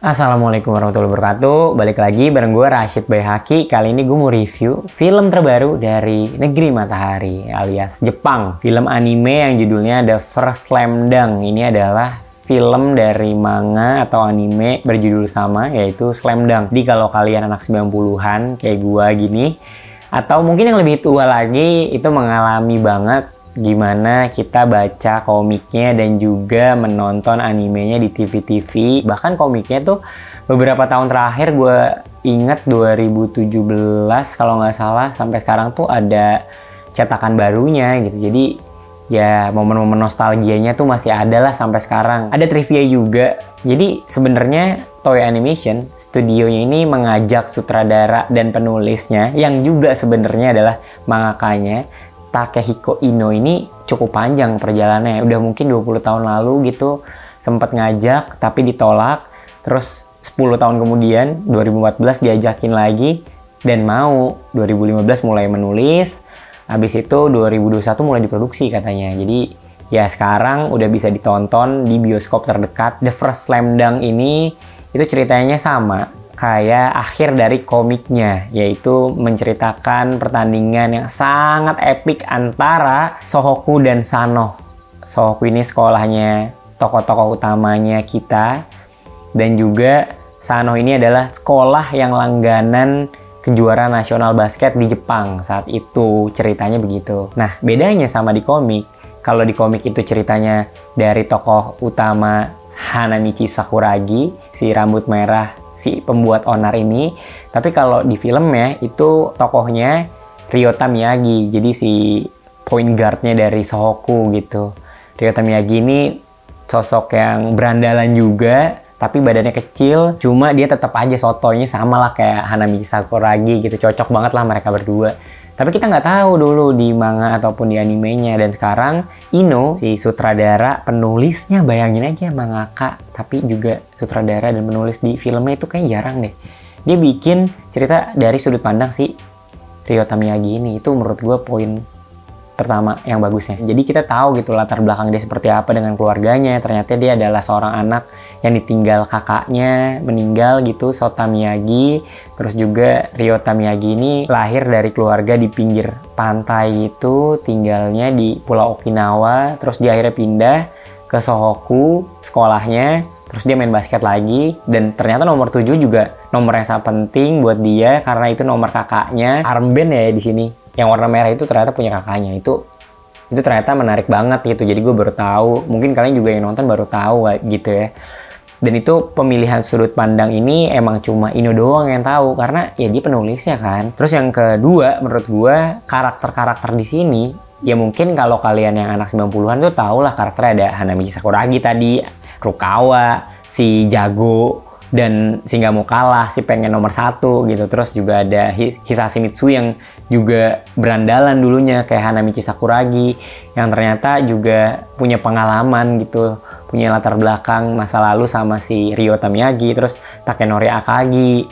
Assalamualaikum warahmatullahi wabarakatuh. Balik lagi bareng gue Rashid Baihaqi. Kali ini gue mau review film terbaru dari Negeri Matahari alias Jepang. Film anime yang judulnya The First Slam Dunk. Ini adalah film dari manga atau anime berjudul sama, yaitu Slam Dunk. Jadi kalau kalian anak 90-an kayak gue gini, atau mungkin yang lebih tua lagi, itu mengalami banget gimana kita baca komiknya dan juga menonton animenya di TV-TV. Bahkan komiknya tuh beberapa tahun terakhir gue inget 2017 kalau nggak salah, sampai sekarang tuh ada cetakan barunya gitu. Jadi ya momen-momen nostalgianya tuh masih ada lah sampai sekarang. Ada trivia juga. Jadi sebenarnya Toei Animation studionya ini mengajak sutradara dan penulisnya yang juga sebenarnya adalah mangakanya, Takehiko Ino, ini cukup panjang perjalanannya. Udah mungkin 20 tahun lalu gitu sempat ngajak tapi ditolak. Terus 10 tahun kemudian 2014 diajakin lagi dan mau. 2015 mulai menulis. Habis itu 2021 mulai diproduksi katanya. Jadi ya sekarang udah bisa ditonton di bioskop terdekat. The First Slam Dunk ini itu ceritanya sama kayak akhir dari komiknya, yaitu menceritakan pertandingan yang sangat epik antara Sohoku dan Sanoh. Sohoku ini sekolahnya tokoh-tokoh utamanya kita, dan juga Sanoh ini adalah sekolah yang langganan kejuaraan nasional basket di Jepang saat itu, ceritanya begitu. Nah, bedanya sama di komik, kalau di komik itu ceritanya dari tokoh utama Hanamichi Sakuragi, si rambut merah, si pembuat onar ini. Tapi kalau di filmnya itu tokohnya Ryota Miyagi, jadi si point guardnya dari Sohoku gitu. Ryota Miyagi ini sosok yang berandalan juga, tapi badannya kecil, cuma dia tetap aja sotonya sama lah kayak Hanamichi Sakuragi gitu. Cocok banget lah mereka berdua. Tapi kita nggak tahu dulu di manga ataupun di animenya. Dan sekarang Ino, si sutradara, penulisnya, bayangin aja mangaka, tapi juga sutradara dan penulis di filmnya itu kayak jarang deh. Dia bikin cerita dari sudut pandang si Ryota Miyagi ini. Itu menurut gue poin pertama yang bagusnya. Jadi kita tahu gitu latar belakang dia seperti apa dengan keluarganya. Ternyata dia adalah seorang anak yang ditinggal kakaknya, meninggal gitu, Sota Miyagi. Terus juga Ryota Miyagi ini lahir dari keluarga di pinggir pantai gitu, tinggalnya di Pulau Okinawa. Terus dia akhirnya pindah ke Sohoku, sekolahnya. Terus dia main basket lagi, dan ternyata nomor 7 juga nomor yang sangat penting buat dia karena itu nomor kakaknya. Armband ya di sini, yang warna merah itu ternyata punya kakaknya. Itu ternyata menarik banget gitu. Jadi gue baru tahu, mungkin kalian juga yang nonton baru tahu gitu ya. Dan itu pemilihan sudut pandang ini emang cuma Ino doang yang tahu karena ya dia penulisnya kan. Terus yang kedua menurut gue, karakter-karakter di sini ya mungkin kalau kalian yang anak 90-an tuh tau lah karakternya. Ada Hanamichi Sakuragi tadi, Rukawa, si jago dan si nggak mau kalah, si pengen nomor 1 gitu. Terus juga ada Hisashi Mitsui yang juga berandalan dulunya kayak Hanamichi Sakuragi, yang ternyata juga punya pengalaman gitu, punya latar belakang masa lalu sama si Ryota Miyagi. Terus Takenori Akagi,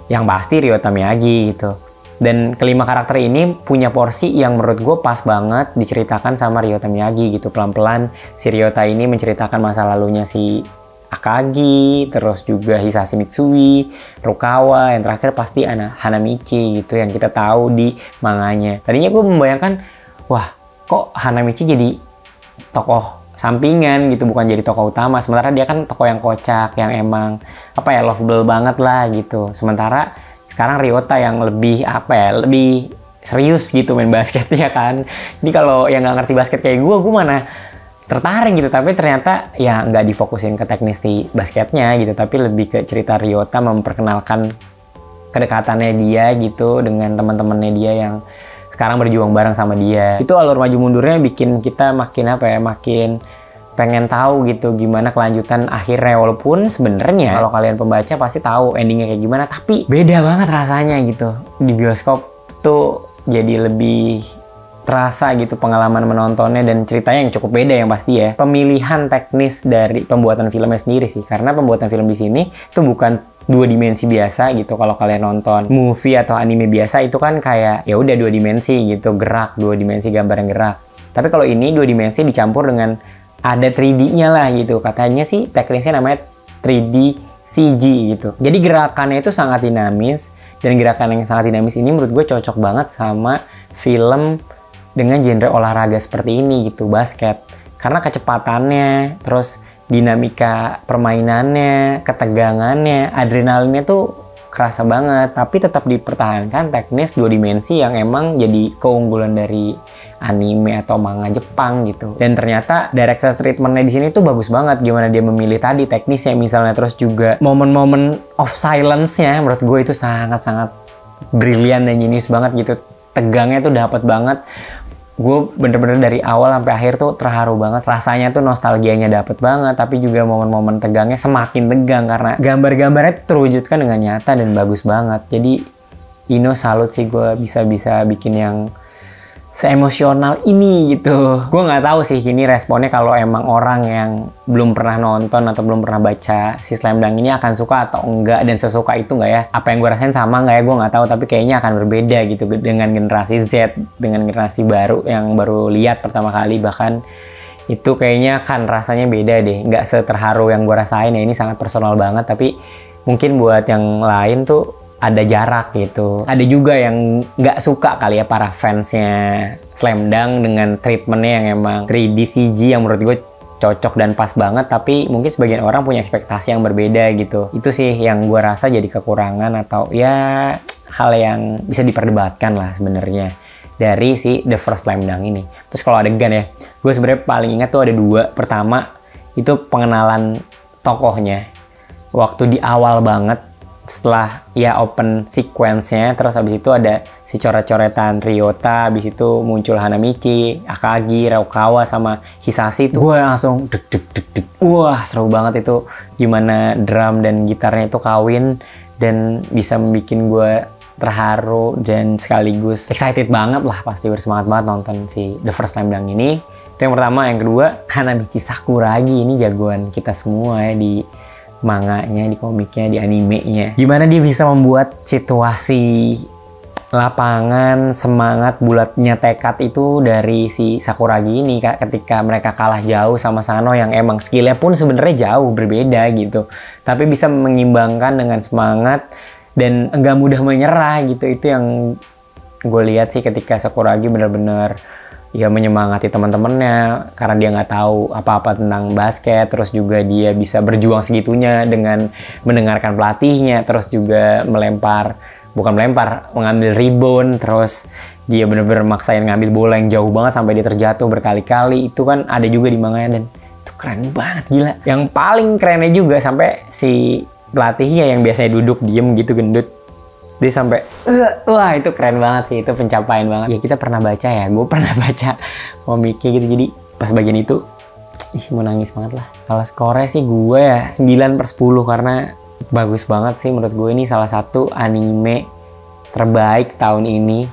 yang pasti Ryota Miyagi gitu. Dan kelima karakter ini punya porsi yang menurut gue pas banget diceritakan sama Ryota Miyagi gitu. Pelan-pelan si Ryota ini menceritakan masa lalunya si Akagi, terus juga Hisashi Mitsui, Rukawa, yang terakhir pasti Hanamichi gitu yang kita tahu di manganya. Tadinya gue membayangkan, wah kok Hanamichi jadi tokoh sampingan gitu, bukan jadi tokoh utama. Sementara dia kan tokoh yang kocak, yang emang apa ya, lovable banget lah gitu. Sementara sekarang Ryota yang lebih apa ya, lebih serius gitu main basketnya kan. Jadi kalau yang nggak ngerti basket kayak gue mana tertarik gitu. Tapi ternyata ya nggak difokusin ke teknis di basketnya gitu, tapi lebih ke cerita Ryota memperkenalkan kedekatannya dia gitu dengan teman-temannya dia yang sekarang berjuang bareng sama dia. Itu alur maju mundurnya bikin kita makin apa ya, makin pengen tahu gitu gimana kelanjutan akhirnya. Walaupun sebenarnya kalau kalian pembaca pasti tahu endingnya kayak gimana, tapi beda banget rasanya gitu. Di bioskop tuh jadi lebih terasa gitu pengalaman menontonnya, dan ceritanya yang cukup beda yang pasti ya. Pemilihan teknis dari pembuatan filmnya sendiri sih, karena pembuatan film di sini tuh bukan 2 dimensi biasa gitu. Kalau kalian nonton movie atau anime biasa itu kan kayak ya udah 2 dimensi gitu, gerak 2 dimensi, gambar yang gerak. Tapi kalau ini 2 dimensi dicampur dengan ada 3D-nya lah gitu. Katanya sih teknisnya namanya 3D CG gitu. Jadi gerakannya itu sangat dinamis, dan gerakan yang sangat dinamis ini menurut gue cocok banget sama film dengan genre olahraga seperti ini gitu, basket. Karena kecepatannya, terus dinamika permainannya, ketegangannya, adrenalinnya tuh kerasa banget, tapi tetap dipertahankan teknis 2 dimensi yang emang jadi keunggulan dari anime atau manga Jepang gitu. Dan ternyata director treatmentnya di sini tuh bagus banget, gimana dia memilih tadi teknisnya misalnya, terus juga momen-momen of silence-nya menurut gue itu sangat-sangat brilian dan jenius banget gitu. Tegangnya tuh dapet banget. Gue bener-bener dari awal sampai akhir tuh terharu banget. Rasanya tuh nostalgianya dapet banget, tapi juga momen-momen tegangnya semakin tegang karena gambar-gambarnya terwujudkan dengan nyata dan bagus banget. Jadi Ino salut sih, gue bisa bikin yang seemosional ini gitu. Gue nggak tahu sih ini responnya kalau emang orang yang belum pernah nonton atau belum pernah baca si Slam Dunk ini akan suka atau enggak, dan sesuka itu nggak ya. Apa yang gue rasain sama nggak ya, gue nggak tahu, tapi kayaknya akan berbeda gitu dengan generasi Z, dengan generasi baru yang baru lihat pertama kali. Bahkan itu kayaknya kan rasanya beda deh, nggak seterharu yang gue rasain ya. Ini sangat personal banget, tapi mungkin buat yang lain tuh ada jarak gitu. Ada juga yang nggak suka kali ya, para fansnya Slam Dunk dengan treatmentnya yang emang 3D CG yang menurut gue cocok dan pas banget, tapi mungkin sebagian orang punya ekspektasi yang berbeda gitu. Itu sih yang gue rasa jadi kekurangan atau ya hal yang bisa diperdebatkan lah sebenarnya dari si The First Slam Dunk ini. Terus kalau adegan ya, gue sebenarnya paling ingat tuh ada 2. Pertama itu pengenalan tokohnya waktu di awal banget, setelah ya open sequence-nya, terus habis itu ada si coret-coretan Ryota, habis itu muncul Hanamichi, Akagi, Ryokawa sama Hisashi tuh gue langsung deg. Wah, seru banget itu, gimana drum dan gitarnya itu kawin dan bisa bikin gue terharu dan sekaligus excited banget lah, pasti bersemangat banget nonton si The First Slam Dunk ini. Itu yang pertama. Yang kedua, Hanamichi Sakuragi ini jagoan kita semua ya di manganya, di komiknya, di animenya. Gimana dia bisa membuat situasi lapangan, semangat, bulatnya tekad itu dari si Sakuragi ini ketika mereka kalah jauh sama Sano yang emang skillnya pun sebenarnya jauh berbeda gitu, tapi bisa mengimbangkan dengan semangat dan enggak mudah menyerah gitu. Itu yang gue lihat sih ketika Sakuragi bener-bener ya menyemangati teman-temannya karena dia nggak tahu apa-apa tentang basket, terus juga dia bisa berjuang segitunya dengan mendengarkan pelatihnya, terus juga mengambil rebound, terus dia bener-bener maksain ngambil bola yang jauh banget sampai dia terjatuh berkali-kali. Itu kan ada juga di manganya dan itu keren banget, gila. Yang paling kerennya juga sampai si pelatihnya yang biasanya duduk diem gitu gendut, dia sampai wah itu keren banget sih, itu pencapaian banget. Ya kita pernah baca ya, gue pernah baca komiknya gitu, jadi pas bagian itu mau nangis banget lah. Kalau skornya sih gue ya 9/10 karena bagus banget sih menurut gue. Ini salah satu anime terbaik tahun ini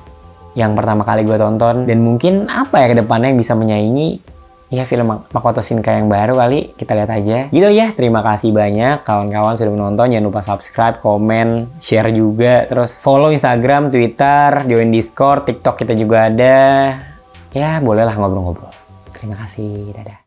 yang pertama kali gue tonton, dan mungkin apa ya kedepannya yang bisa menyaingi ya film Makoto Shinkai yang baru kali. Kita lihat aja gitu ya. Terima kasih banyak kawan-kawan sudah menonton. Jangan lupa subscribe, komen, share juga, terus follow Instagram, Twitter, join Discord, TikTok kita juga ada. Ya bolehlah ngobrol-ngobrol. Terima kasih, dadah.